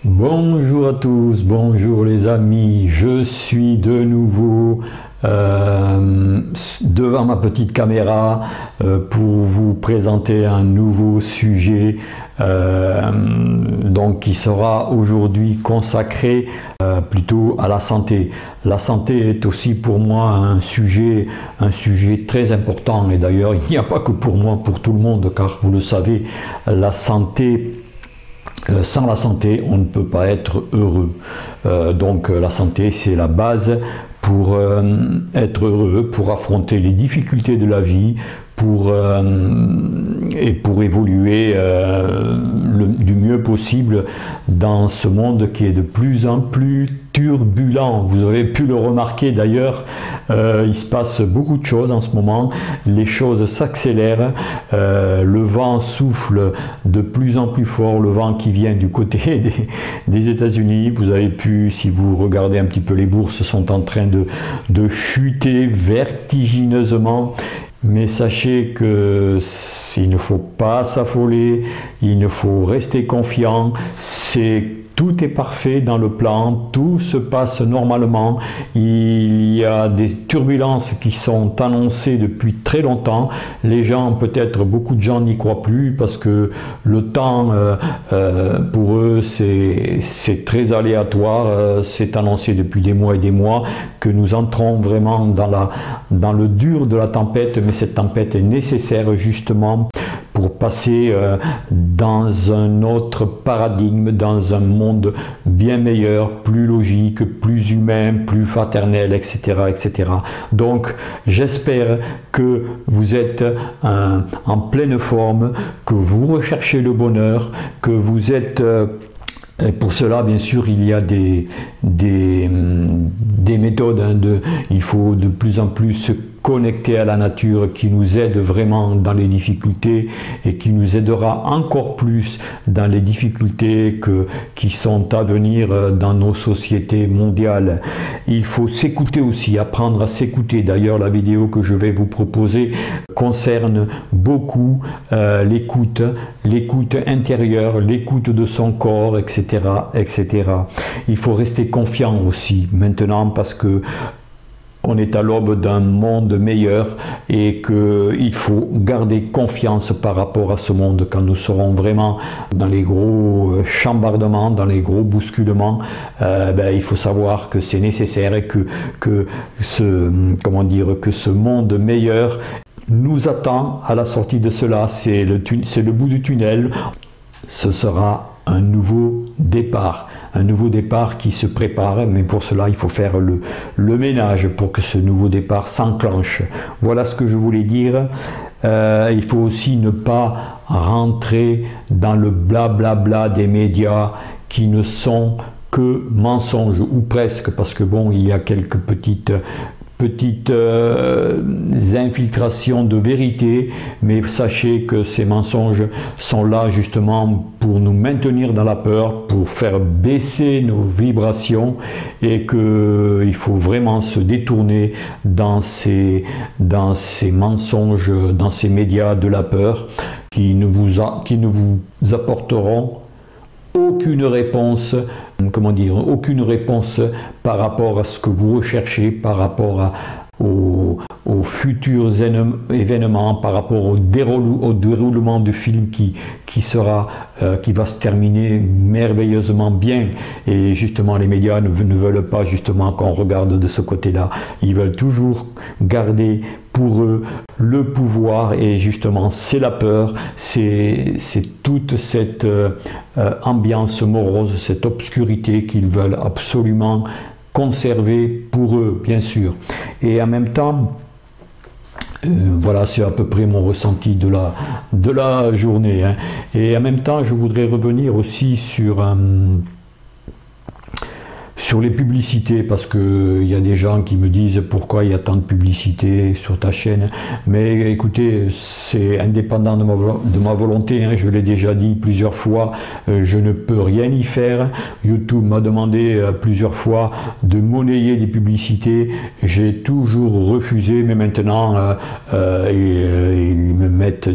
Bonjour à tous, bonjour les amis, je suis de nouveau devant ma petite caméra pour vous présenter un nouveau sujet qui sera aujourd'hui consacré plutôt à la santé. La santé est aussi pour moi un sujet très important, et d'ailleurs il n'y a pas que pour moi, pour tout le monde, car vous le savez, la santé, sans la santé, on ne peut pas être heureux. La santé, c'est la base pour être heureux, pour affronter les difficultés de la vie, pour évoluer du mieux possible dans ce monde qui est de plus en plus turbulent. Vous avez pu le remarquer d'ailleurs, il se passe beaucoup de choses en ce moment, les choses s'accélèrent, le vent souffle de plus en plus fort, le vent qui vient du côté des États-Unis. Vous avez pu, si vous regardez un petit peu, les bourses sont en train de chuter vertigineusement. Mais sachez qu'il ne faut pas s'affoler, il ne faut rester confiant, tout est parfait dans le plan, tout se passe normalement. Il y a des turbulences qui sont annoncées depuis très longtemps. Les gens, peut-être beaucoup de gens n'y croient plus parce que le temps, pour eux, c'est très aléatoire. C'est annoncé depuis des mois et des mois que nous entrons vraiment dans le dur de la tempête, mais cette tempête est nécessaire justement pour passer dans un autre paradigme, dans un monde bien meilleur, plus logique, plus humain, plus fraternel, etc. etc. Donc j'espère que vous êtes en pleine forme, que vous recherchez le bonheur, que vous êtes... Et pour cela, bien sûr, il y a des méthodes. Il faut de plus en plus se connecter à la nature qui nous aide vraiment dans les difficultés et qui nous aidera encore plus dans les difficultés qui sont à venir dans nos sociétés mondiales. Il faut s'écouter aussi, apprendre à s'écouter. D'ailleurs, la vidéo que je vais vous proposer concerne beaucoup l'écoute intérieure, l'écoute de son corps, etc., etc. Il faut rester confiant aussi maintenant parce que on est à l'aube d'un monde meilleur et qu'il faut garder confiance par rapport à ce monde. Quand nous serons vraiment dans les gros chambardements, dans les gros bousculements, il faut savoir que c'est nécessaire et que ce monde meilleur nous attend à la sortie de cela. C'est le bout du tunnel. Ce sera un nouveau départ. Un nouveau départ qui se prépare, mais pour cela il faut faire le ménage pour que ce nouveau départ s'enclenche. Voilà ce que je voulais dire. Il faut aussi ne pas rentrer dans le blablabla des médias qui ne sont que mensonges, ou presque, parce que bon, il y a quelques petites infiltrations de vérité, mais sachez que ces mensonges sont là justement pour nous maintenir dans la peur, pour faire baisser nos vibrations, et qu'il faut vraiment se détourner dans ces mensonges, dans ces médias de la peur qui ne vous apporteront aucune réponse, aucune réponse par rapport à ce que vous recherchez, par rapport aux futurs événements, par rapport au déroulement du film qui va se terminer merveilleusement bien. Et justement, les médias ne veulent pas justement qu'on regarde de ce côté-là. Ils veulent toujours garder pour eux le pouvoir, et justement c'est la peur, c'est toute cette ambiance morose, cette obscurité qu'ils veulent absolument conserver pour eux, bien sûr. Et en même temps, voilà, c'est à peu près mon ressenti de la journée, hein. Et en même temps, je voudrais revenir aussi sur les publicités, parce qu'il y a des gens qui me disent pourquoi il y a tant de publicité sur ta chaîne. Mais écoutez, c'est indépendant de ma volonté, hein, je l'ai déjà dit plusieurs fois, je ne peux rien y faire. YouTube m'a demandé plusieurs fois de monnayer des publicités, j'ai toujours refusé, mais maintenant ils me mettent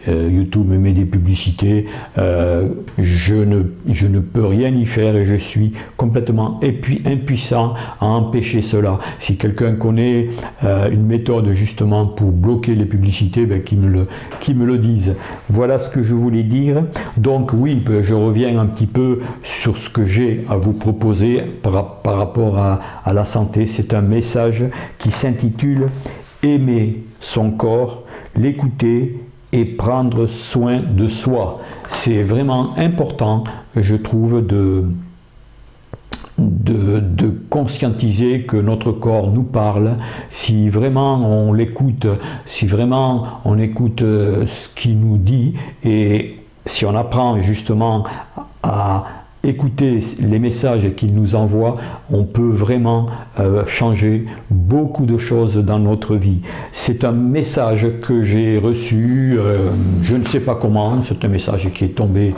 YouTube me met des publicités, je ne peux rien y faire et je suis complètement impuissant à empêcher cela. Si quelqu'un connaît une méthode justement pour bloquer les publicités, ben, qu'il me le dise. Voilà ce que je voulais dire. Donc oui, je reviens un petit peu sur ce que j'ai à vous proposer par rapport à la santé. C'est un message qui s'intitule « Aimer son corps, l'écouter et prendre soin de soi ». C'est vraiment important, je trouve, de conscientiser que notre corps nous parle. Si vraiment on l'écoute, si vraiment on écoute ce qu'il nous dit, et si on apprend justement à écouter les messages qu'il nous envoie, on peut vraiment changer beaucoup de choses dans notre vie. C'est un message que j'ai reçu, je ne sais pas comment, c'est un message qui est tombé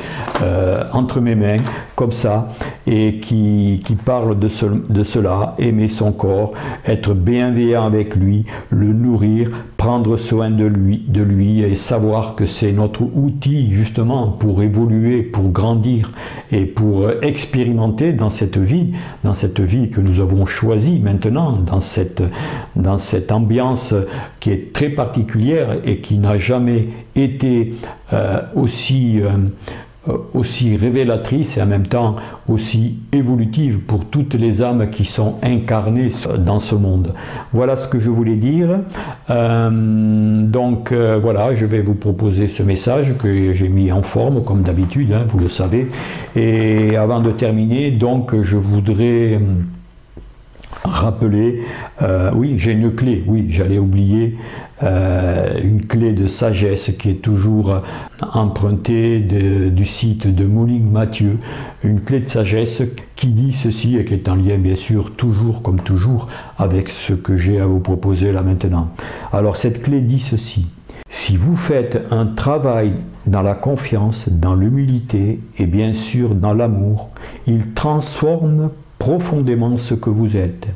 entre mes mains, comme ça, et qui parle de cela, aimer son corps, être bienveillant avec lui, le nourrir, prendre soin de lui et savoir que c'est notre outil justement pour évoluer, pour grandir et pour expérimenter dans cette vie que nous avons choisie maintenant, dans cette ambiance qui est très particulière et qui n'a jamais été aussi révélatrice et en même temps aussi évolutive pour toutes les âmes qui sont incarnées dans ce monde. Voilà ce que je voulais dire. Voilà, je vais vous proposer ce message que j'ai mis en forme comme d'habitude, hein, vous le savez. Et avant de terminer, donc je voudrais rappeler, oui, j'ai une clé, oui, j'allais oublier, une clé de sagesse qui est toujours empruntée du site de Moline Mathieu, une clé de sagesse qui dit ceci et qui est en lien bien sûr toujours comme toujours avec ce que j'ai à vous proposer là maintenant. Alors cette clé dit ceci: si vous faites un travail dans la confiance, dans l'humilité et bien sûr dans l'amour, il transforme profondément ce que vous êtes.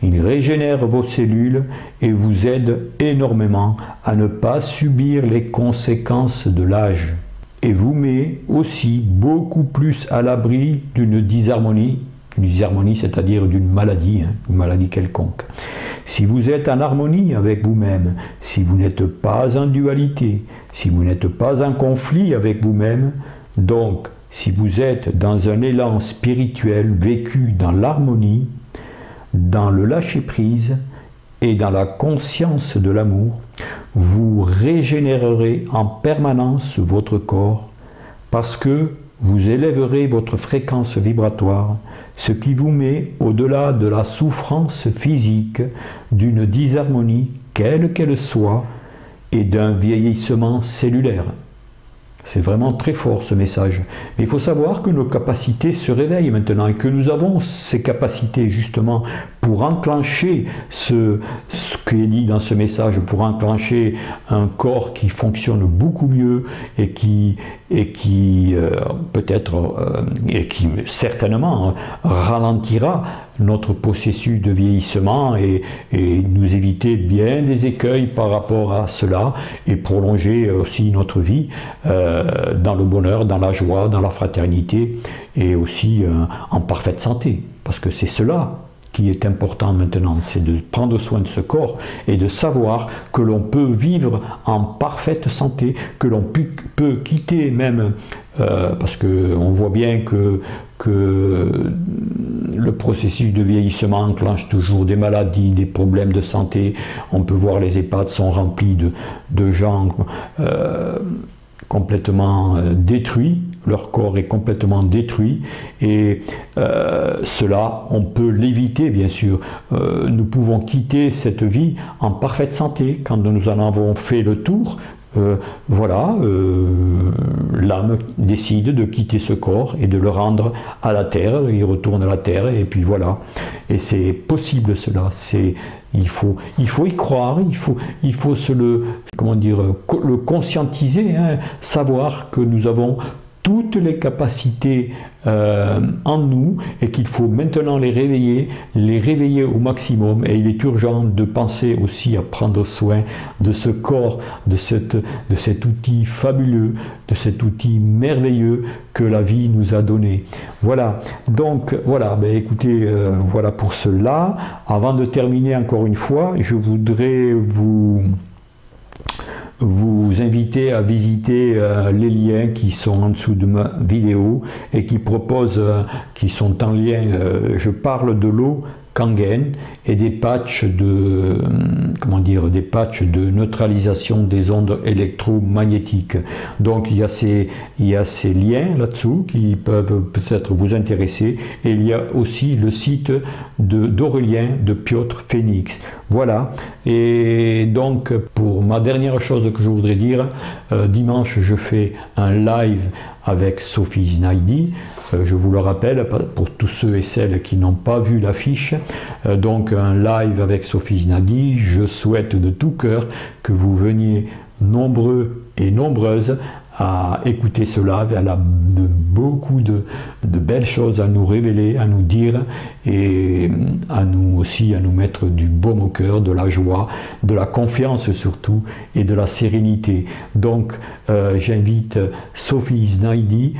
Il régénère vos cellules et vous aide énormément à ne pas subir les conséquences de l'âge. Et vous met aussi beaucoup plus à l'abri d'une disharmonie, c'est-à-dire d'une maladie, une maladie quelconque. Si vous êtes en harmonie avec vous-même, si vous n'êtes pas en dualité, si vous n'êtes pas en conflit avec vous-même, donc si vous êtes dans un élan spirituel vécu dans l'harmonie, dans le lâcher-prise et dans la conscience de l'amour, vous régénérerez en permanence votre corps parce que vous élèverez votre fréquence vibratoire, ce qui vous met au-delà de la souffrance physique, d'une disharmonie, quelle qu'elle soit, et d'un vieillissement cellulaire. C'est vraiment très fort ce message. Mais il faut savoir que nos capacités se réveillent maintenant et que nous avons ces capacités justement pour enclencher ce qui est dit dans ce message, pour enclencher un corps qui fonctionne beaucoup mieux et qui certainement ralentira notre processus de vieillissement et nous éviter bien des écueils par rapport à cela et prolonger aussi notre vie dans le bonheur, dans la joie, dans la fraternité et aussi en parfaite santé. Parce que c'est cela qui est important maintenant, c'est de prendre soin de ce corps et de savoir que l'on peut vivre en parfaite santé, que l'on peut quitter même, parce qu'on voit bien que le processus de vieillissement enclenche toujours des maladies, des problèmes de santé. On peut voir les EHPAD sont remplis de gens complètement détruits, leur corps est complètement détruit et cela, on peut l'éviter bien sûr. Nous pouvons quitter cette vie en parfaite santé quand nous en avons fait le tour. L'âme décide de quitter ce corps et de le rendre à la terre, il retourne à la terre et puis voilà. Et c'est possible cela, il faut y croire, il faut le conscientiser, hein, savoir que nous avons toutes les capacités en nous et qu'il faut maintenant les réveiller au maximum. Et il est urgent de penser aussi à prendre soin de ce corps, de cet outil fabuleux, de cet outil merveilleux que la vie nous a donné. Voilà, donc voilà, ben écoutez, voilà pour cela. Avant de terminer encore une fois, je voudrais vous inviter à visiter les liens qui sont en dessous de ma vidéo et qui proposent, qui sont en lien, je parle de l'eau Kangen et des patchs de, des patchs de neutralisation des ondes électromagnétiques. Donc il y a ces liens là-dessous qui peuvent peut-être vous intéresser, et il y a aussi le site d'Aurélien de Piotr Phoenix. Voilà, et donc pour ma dernière chose que je voudrais dire, dimanche je fais un live avec Sophie Znaidi. Je vous le rappelle pour tous ceux et celles qui n'ont pas vu l'affiche, donc un live avec Sophie Znaidi. Je souhaite de tout cœur que vous veniez nombreux et nombreuses à écouter ce live. Elle a beaucoup de belles choses à nous révéler, à nous dire, et à nous aussi à nous mettre du baume au cœur, de la joie, de la confiance surtout, et de la sérénité. Donc j'invite Sophie Znaidi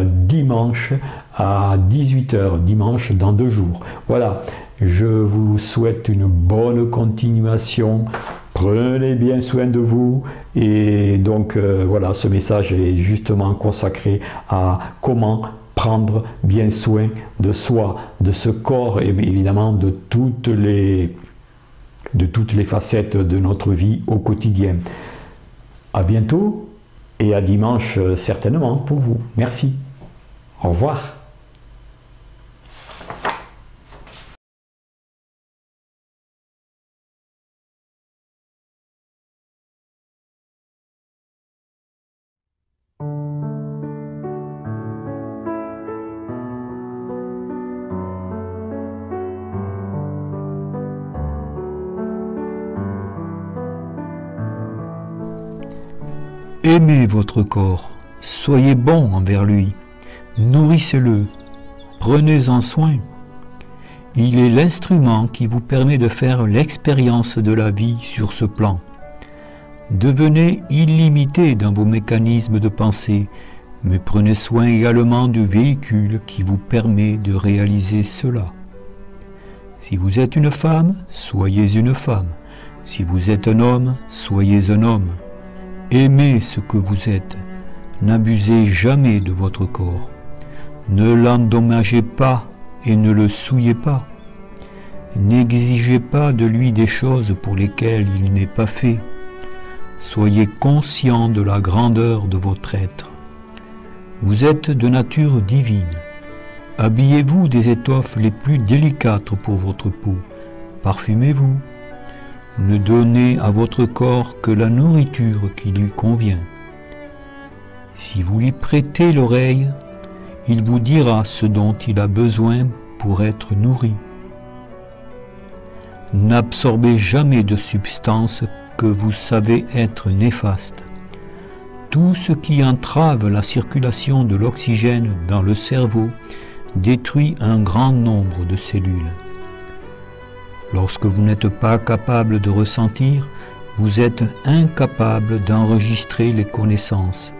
dimanche à 18 h, dimanche dans 2 jours. Voilà, je vous souhaite une bonne continuation. Prenez bien soin de vous, et donc voilà, ce message est justement consacré à comment prendre bien soin de soi, de ce corps et évidemment de toutes les facettes de notre vie au quotidien. À bientôt et à dimanche certainement pour vous. Merci. Au revoir. Aimez votre corps, soyez bon envers lui, nourrissez-le, prenez-en soin. Il est l'instrument qui vous permet de faire l'expérience de la vie sur ce plan. Devenez illimité dans vos mécanismes de pensée, mais prenez soin également du véhicule qui vous permet de réaliser cela. Si vous êtes une femme, soyez une femme. Si vous êtes un homme, soyez un homme. Aimez ce que vous êtes. N'abusez jamais de votre corps. Ne l'endommagez pas et ne le souillez pas. N'exigez pas de lui des choses pour lesquelles il n'est pas fait. Soyez conscient de la grandeur de votre être. Vous êtes de nature divine. Habillez-vous des étoffes les plus délicates pour votre peau. Parfumez-vous. Ne donnez à votre corps que la nourriture qui lui convient. Si vous lui prêtez l'oreille, il vous dira ce dont il a besoin pour être nourri. N'absorbez jamais de substances que vous savez être néfastes. Tout ce qui entrave la circulation de l'oxygène dans le cerveau détruit un grand nombre de cellules. Lorsque vous n'êtes pas capable de ressentir, vous êtes incapable d'enregistrer les connaissances.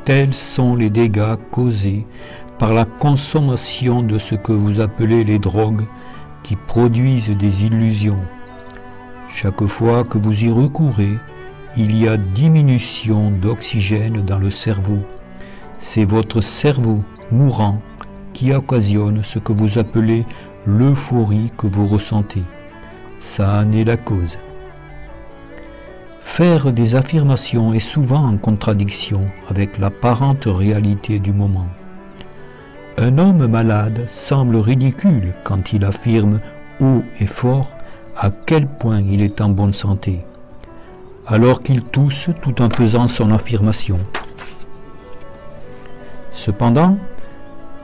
Tels sont les dégâts causés par la consommation de ce que vous appelez les drogues qui produisent des illusions. Chaque fois que vous y recourez, il y a diminution d'oxygène dans le cerveau. C'est votre cerveau mourant qui occasionne ce que vous appelez l'euphorie que vous ressentez. Ça en est la cause. Faire des affirmations est souvent en contradiction avec l'apparente réalité du moment. Un homme malade semble ridicule quand il affirme haut et fort à quel point il est en bonne santé, alors qu'il tousse tout en faisant son affirmation. Cependant,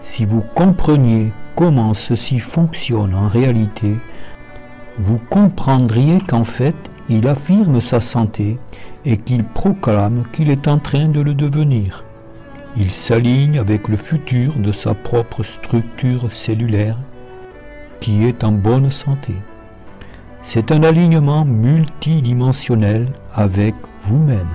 si vous compreniez comment ceci fonctionne en réalité, vous comprendriez qu'en fait, il affirme sa santé et qu'il proclame qu'il est en train de le devenir. Il s'aligne avec le futur de sa propre structure cellulaire qui est en bonne santé. C'est un alignement multidimensionnel avec vous-même.